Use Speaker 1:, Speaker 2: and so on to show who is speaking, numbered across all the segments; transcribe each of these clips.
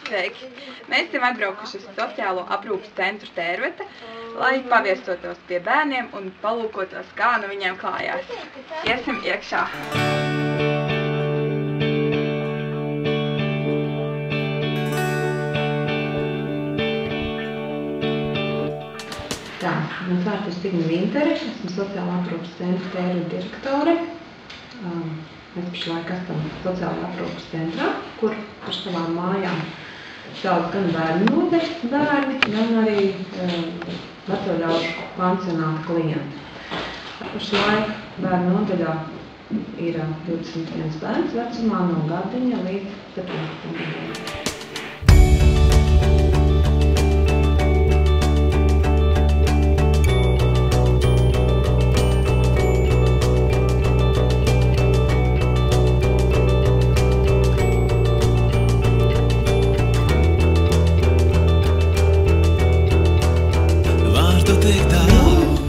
Speaker 1: Sveiki! Mēs esam atbraukuši uz sociālo aprūpes centru Tērvete, lai paviesotos pie bērniem un palūkotos, kā nu viņiem klājās. Iesim iekšā!
Speaker 2: Tā, mans vārds ir Signe Vintere, esmu sociālā aprūpes centra Tērvete direktore. Mēs pašlaik esam sociālā aprūpes centrā, kur par savām mājām sauc gan bērnu nodaļas bērni, gan arī vecoļaužu pansionāta klienti. Pašlaik bērnu nodaļā ir 21 bērns vecumā no gadiņa līdz 17 gadiem.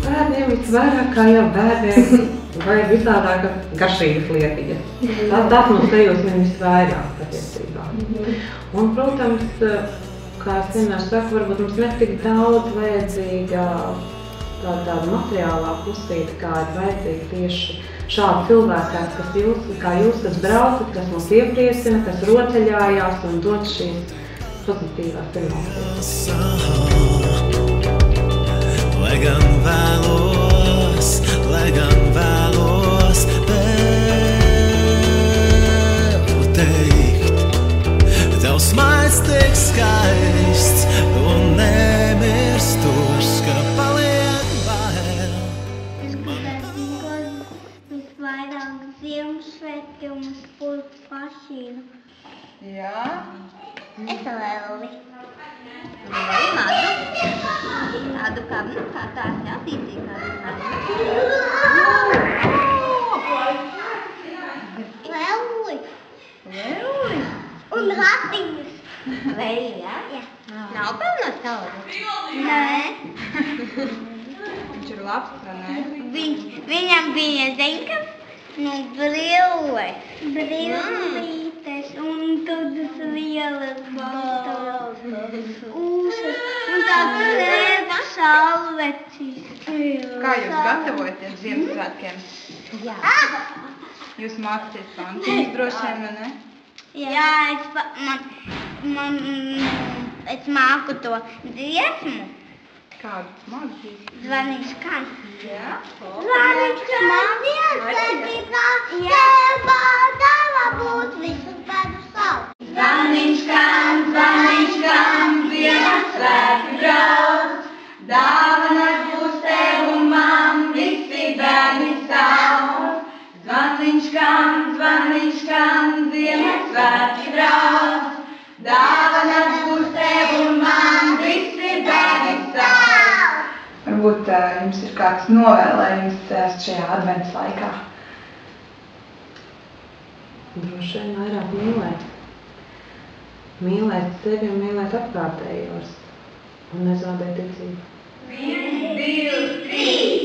Speaker 2: Bērniem visvairāk kā jau bērniem vajag visādākas garšīgas lietiņas. Tas mums tejos viņu visvairāk patiesībā. Un, protams, kā es vienmēr saku, varbūt mums netik daudz vajadzīga tāda materiālā pusīte, kā ir vajadzīga tieši šādi cilvēki, kā jūs, kas braucat, kas mums iepriecina, kas rotaļājās un dod šīs pozitīvās emocijas.
Speaker 3: Lai gan vēlos tev teikt, tavs smaids tik skaists un nemirstošs, ka paliek vēl.
Speaker 4: Es gribētu visvairāk Ziemassvētku un spurtu mašīnu.
Speaker 1: Jā?
Speaker 4: Es Lelli.
Speaker 5: Vai madu? Tādu kā tās jātīcīgi
Speaker 4: Lelli.
Speaker 1: Lelli?
Speaker 4: Un ratiņus.
Speaker 5: Lelli, jā?
Speaker 4: Jā.
Speaker 5: Nav pelnās tavu?
Speaker 4: Nē.
Speaker 1: Viņš ir labs, vai ne?
Speaker 4: Viņam bija zeņkas, brilles. Brillītes un tādas lielas baltas ūsas un tādas lietas salvecis.
Speaker 1: Kā jūs gatavojaties Ziemassvētkiem?
Speaker 5: Jā.
Speaker 1: Jūs mācāties pantiņus droši vien, vai ne?
Speaker 4: Jā, es māku to dziesmu.
Speaker 1: Kādu mācīs?
Speaker 4: Zvaniņš skan.
Speaker 1: Jā?
Speaker 4: Zvaniņš skan, Ziemassvētībā, Jēbā tava būt visus bēdus savu.
Speaker 1: Zvaniņš skan, Ziemassvētki brauc, dāvanas būs tev un man, visi bērni sauc. Zvaniņš skan, Ziemassvētki brauc, dāvanas būs tev un man, visi bērni sauc. Varbūt jums ir kāds novēlējums šajā adventas laikā?
Speaker 2: Droši vien vairāk mīlēt. Mīlēt sevi un mīlēt apkārtējos. Un nezaudēt ticību.
Speaker 1: 1, 2, 3!